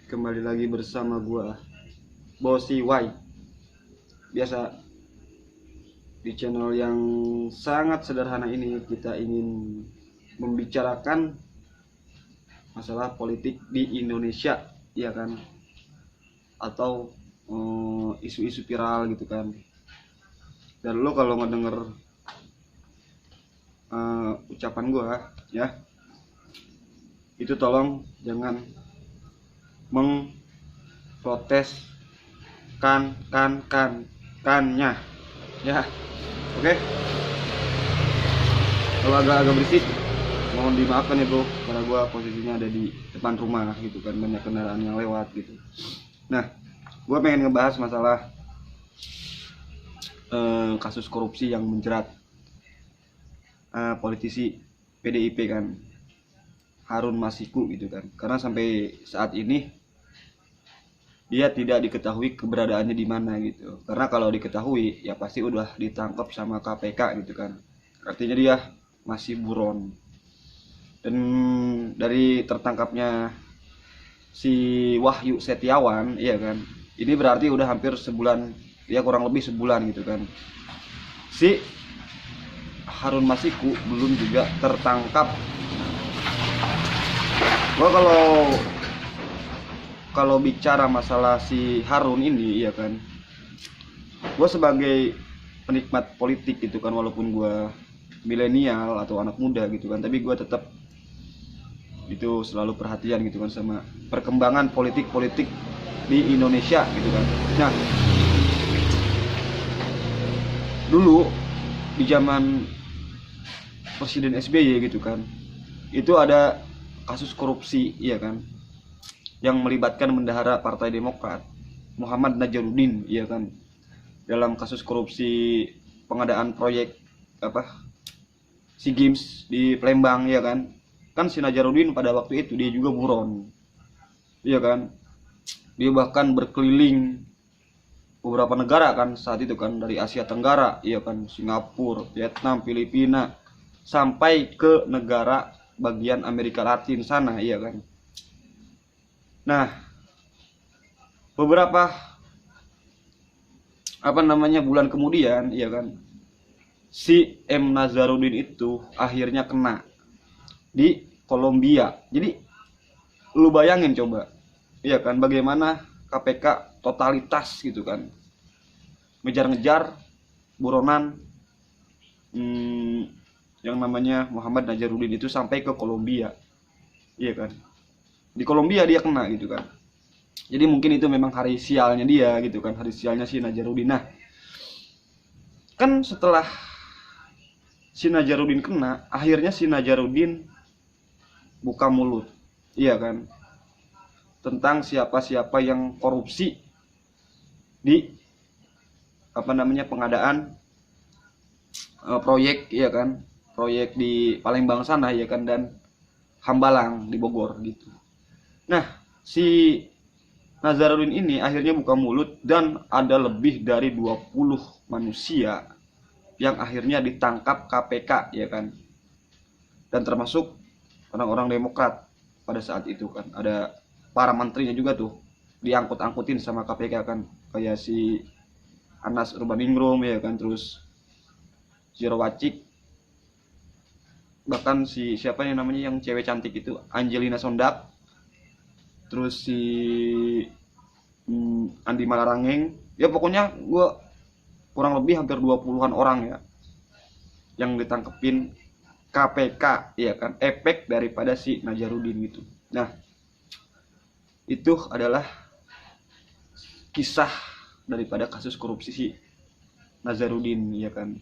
Kembali lagi bersama gua Bosi Y. Biasa di channel yang sangat sederhana ini kita ingin membicarakan masalah politik di Indonesia, ya kan? Atau isu-isu viral gitu kan. Dan lo kalau ngedenger ucapan gua ya, itu tolong jangan mengprotes kannya ya. Oke, kalau agak berisik mohon dimaafkan ya bro, karena gua posisinya ada di depan rumah gitu kan, banyak kendaraan yang lewat gitu. Nah, gua pengen ngebahas masalah kasus korupsi yang menjerat politisi PDIP kan, Harun Masiku gitu kan. Karena sampai saat ini dia tidak diketahui keberadaannya di mana gitu. Karena kalau diketahui ya pasti udah ditangkap sama KPK gitu kan. Artinya dia masih buron. Dan dari tertangkapnya si Wahyu Setiawan, iya kan, ini berarti udah hampir sebulan, ya kurang lebih sebulan gitu kan. Si Harun Masiku belum juga tertangkap. Gua kalau bicara masalah si Harun ini, ya kan, gue sebagai penikmat politik gitu kan, walaupun gue milenial atau anak muda gitu kan, tapi gue tetap itu selalu perhatian gitu kan sama perkembangan politik di Indonesia gitu kan. Nah, dulu di zaman Presiden SBY gitu kan, itu ada kasus korupsi, ya kan, yang melibatkan bendahara Partai Demokrat Muhammad Najaruddin, ya kan, dalam kasus korupsi pengadaan proyek SEA Games di Palembang, ya kan. Kan si Najaruddin pada waktu itu dia juga buron, ya kan, dia bahkan berkeliling beberapa negara kan saat itu kan, dari Asia Tenggara, ya kan, Singapura, Vietnam, Filipina, sampai ke negara bagian Amerika Latin sana, ya kan. Nah, beberapa bulan kemudian, ya kan, si M Nazaruddin itu akhirnya kena di Kolombia. Jadi lu bayangin coba, ya kan, bagaimana KPK totalitas gitu kan, ngejar-ngejar buronan yang namanya Muhammad Nazaruddin itu sampai ke Kolombia, iya kan. Di Kolombia dia kena gitu kan. Jadi mungkin itu memang hari sialnya dia gitu kan, hari sialnya si Nazaruddin. Nah, kan setelah si Nazaruddin kena, akhirnya si Nazaruddin buka mulut, iya kan, tentang siapa-siapa yang korupsi di pengadaan proyek, iya kan, proyek di Palembang sana, ya kan, dan Hambalang di Bogor gitu. Nah, si Nazaruddin ini akhirnya buka mulut dan ada lebih dari 20 manusia yang akhirnya ditangkap KPK, ya kan. Dan termasuk orang-orang Demokrat pada saat itu kan. Ada para menterinya juga tuh diangkut-angkutin sama KPK kan. Kayak si Anas Urbaningrum, ya kan, terus Zero Wacik, bahkan si siapa yang namanya yang cewek cantik itu, Angelina Sondak, terus si Andi Malarangeng, ya pokoknya gue kurang lebih hampir 20-an orang ya yang ditangkepin KPK, ya kan, efek daripada si Nazaruddin gitu. Nah, itu adalah kisah daripada kasus korupsi si Nazaruddin, ya kan.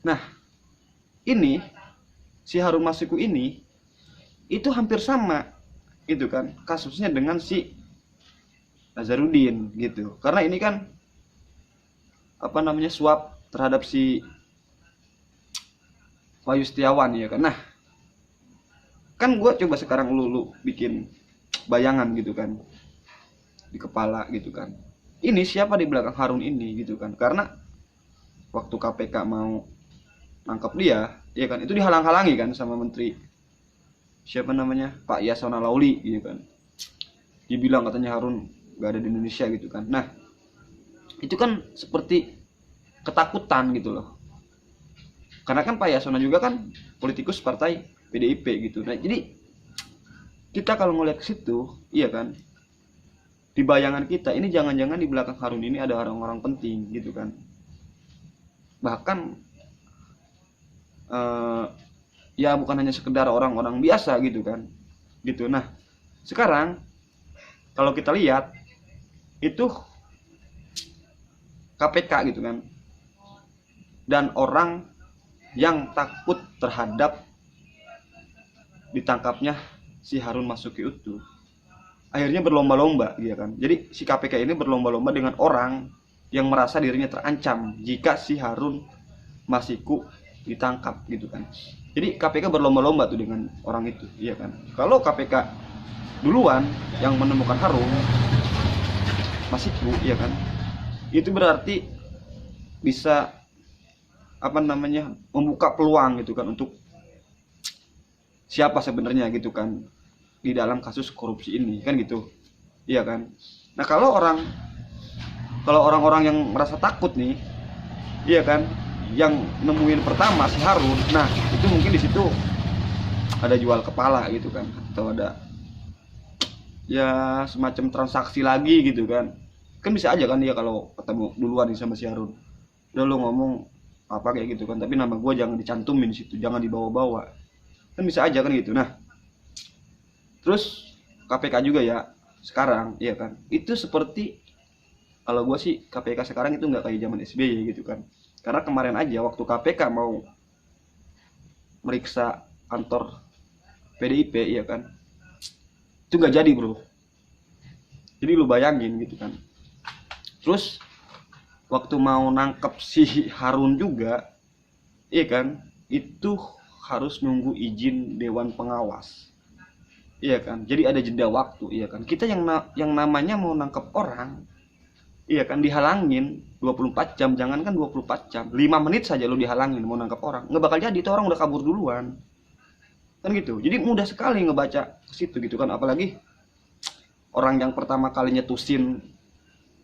Nah, ini si Harun Masiku ini itu hampir sama gitu kan kasusnya dengan si Nazaruddin gitu. Karena ini kan suap terhadap si Wahyu Setiawan, ya kan. Nah, kan gue coba sekarang lu bikin bayangan gitu kan di kepala gitu kan, ini siapa di belakang Harun ini gitu kan. Karena waktu KPK mau nangkep dia, ya kan, itu dihalang-halangi kan sama menteri siapa namanya, Pak Yasona Lauli gitu kan. dibilang katanya Harun gak ada di Indonesia gitu kan. Nah itu kan seperti ketakutan gitu loh, karena kan Pak Yasona juga kan politikus partai PDIP gitu. Nah jadi kita kalau ngeliat ke situ, iya kan, di bayangan kita ini jangan-jangan di belakang Harun ini ada orang-orang penting gitu kan, bahkan ya bukan hanya sekedar orang-orang biasa gitu kan gitu. Nah sekarang kalau kita lihat itu KPK gitu kan, dan orang yang takut terhadap ditangkapnya si Harun Masuki itu akhirnya berlomba-lomba gitu kan. Jadi si KPK ini berlomba-lomba dengan orang yang merasa dirinya terancam jika si Harun Masiku ditangkap gitu kan. Jadi KPK berlomba-lomba tuh dengan orang itu, iya kan. Kalau KPK duluan yang menemukan Harun Masiku, iya kan, itu berarti bisa membuka peluang gitu kan untuk siapa sebenarnya gitu kan di dalam kasus korupsi ini kan gitu, iya kan. Nah kalau orang-orang yang merasa takut nih, iya kan, yang nemuin pertama si Harun, nah itu mungkin di situ ada jual kepala gitu kan, atau ada ya semacam transaksi lagi gitu kan bisa aja kan dia kalau ketemu duluan nih sama si Harun, udah lo ngomong apa kayak gitu kan, tapi nama gue jangan dicantumin di situ, jangan dibawa-bawa, kan bisa aja kan gitu. Nah terus KPK juga ya sekarang, iya kan, itu seperti kalau gue sih KPK sekarang itu nggak kayak zaman SBY gitu kan. Karena kemarin aja waktu KPK mau meriksa kantor PDIP, iya kan, itu nggak jadi bro. Jadi lu bayangin gitu kan. Terus waktu mau nangkep si Harun juga, iya kan, itu harus nunggu izin Dewan Pengawas, iya kan. Jadi ada jeda waktu, iya kan. Kita yang namanya mau nangkep orang, iya kan, dihalangin 24 jam, jangankan 24 jam, 5 menit saja lo dihalangin mau nangkap orang, nggak bakal jadi, itu orang udah kabur duluan. Kan gitu. Jadi mudah sekali ngebaca ke situ gitu kan, apalagi orang yang pertama kali nyetusin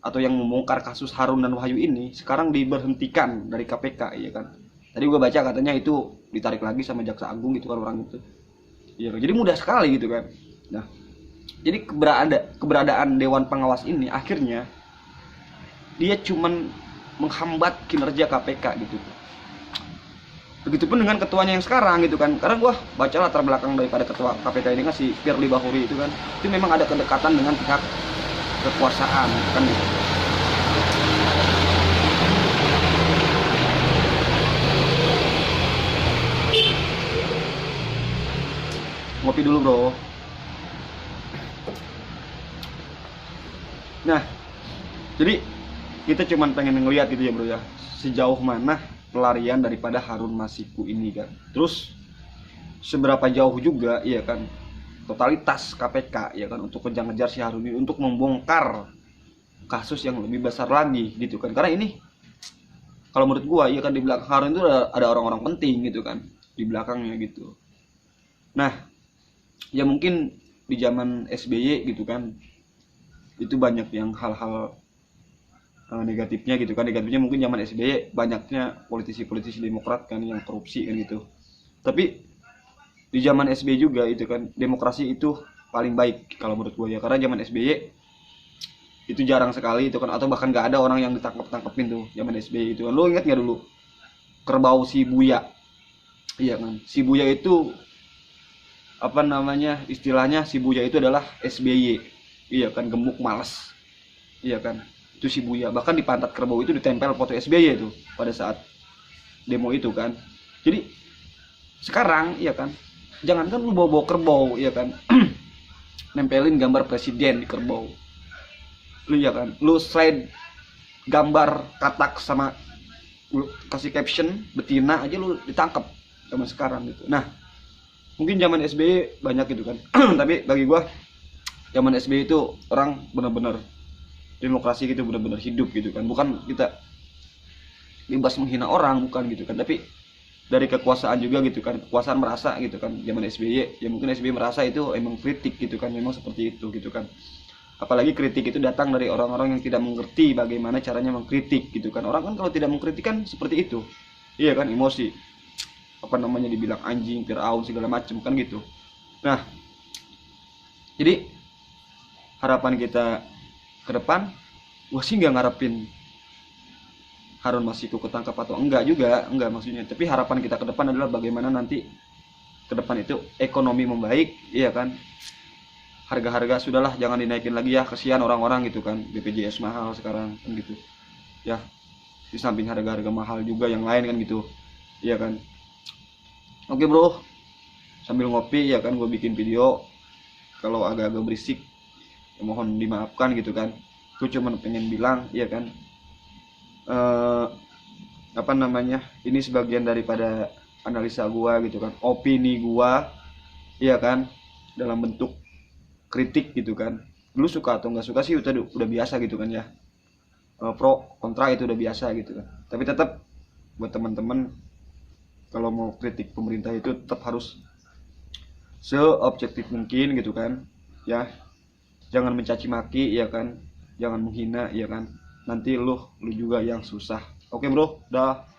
atau yang membongkar kasus Harun dan Wahyu ini sekarang diberhentikan dari KPK, iya kan. Tadi gue baca katanya itu ditarik lagi sama Jaksa Agung gitu kan orang itu. Iya kan? Jadi mudah sekali gitu kan. Nah, jadi keberadaan Dewan Pengawas ini akhirnya dia cuman menghambat kinerja KPK gitu. Begitupun dengan ketuanya yang sekarang gitu kan. Karena gue baca latar belakang daripada ketua KPK ini kan si Firly Bahuri itu kan, itu memang ada kedekatan dengan pihak kekuasaan kan gitu. Ngopi dulu bro. Nah jadi kita cuman pengen ngeliat gitu ya bro ya, sejauh mana pelarian daripada Harun Masiku ini kan. Terus seberapa jauh juga ya kan totalitas KPK ya kan untuk kejar-ngejar si Harun ini, untuk membongkar kasus yang lebih besar lagi gitu kan. Karena ini kalau menurut gua ya kan di belakang Harun itu ada orang-orang penting gitu kan di belakangnya gitu. Nah ya mungkin di zaman SBY gitu kan itu banyak yang hal-hal negatifnya gitu kan. Negatifnya mungkin zaman SBY banyaknya politisi-politisi Demokrat kan yang korupsi kan gitu. Tapi di zaman SBY juga itu kan demokrasi itu paling baik kalau menurut gue ya. Karena zaman SBY itu jarang sekali itu kan, atau bahkan gak ada orang yang ditangkep-tangkepin tuh zaman SBY itu kan. Lo inget gak dulu kerbau si Buya? Iya kan, si Buya itu apa namanya istilahnya, si Buya itu adalah SBY, iya kan, gemuk males, iya kan, itu si Buya. Bahkan di pantat kerbau itu ditempel foto SBY itu pada saat demo itu kan. Jadi sekarang iya kan, jangankan lu bawa kerbau, iya kan, nempelin gambar presiden di kerbau, lu ya kan, lu slide gambar katak sama lu kasih caption betina aja lu ditangkap zaman sekarang gitu. Nah mungkin zaman SBY banyak gitu kan tapi bagi gua zaman SBY itu orang benar-benar demokrasi gitu, benar-benar hidup gitu kan. Bukan kita bebas menghina orang, bukan gitu kan, tapi dari kekuasaan juga gitu kan. Kekuasaan merasa gitu kan zaman SBY, ya mungkin SBY merasa itu emang kritik gitu kan, memang seperti itu gitu kan. apalagi kritik itu datang dari orang-orang yang tidak mengerti bagaimana caranya mengkritik gitu kan. Orang kan kalau tidak mengkritik kan seperti itu, iya kan, emosi, apa namanya, dibilang anjing, Firaun, segala macam kan gitu. Nah, jadi harapan kita ke depan, gue sih nggak ngarepin Harun Masiku ketangkap atau enggak juga, enggak maksudnya, tapi harapan kita ke depan adalah bagaimana nanti ke depan itu ekonomi membaik, iya kan, harga-harga sudahlah jangan dinaikin lagi ya, kesian orang-orang gitu kan, BPJS mahal sekarang kan gitu ya, di samping harga-harga mahal juga yang lain kan gitu, iya kan. Oke bro, sambil ngopi ya kan gue bikin video, kalau agak-agak berisik ya mohon dimaafkan gitu kan. Gue cuma pengen bilang ya kan, apa namanya, ini sebagian daripada analisa gua gitu kan, opini gua, iya kan, dalam bentuk kritik gitu kan. Lu suka atau nggak suka sih udah biasa gitu kan ya, pro kontra itu udah biasa gitu kan. Tapi tetap buat teman-teman, kalau mau kritik pemerintah itu tetap harus seobjektif mungkin gitu kan ya, jangan mencaci maki ya kan, jangan menghina ya kan, nanti lu juga yang susah. Oke bro, dah.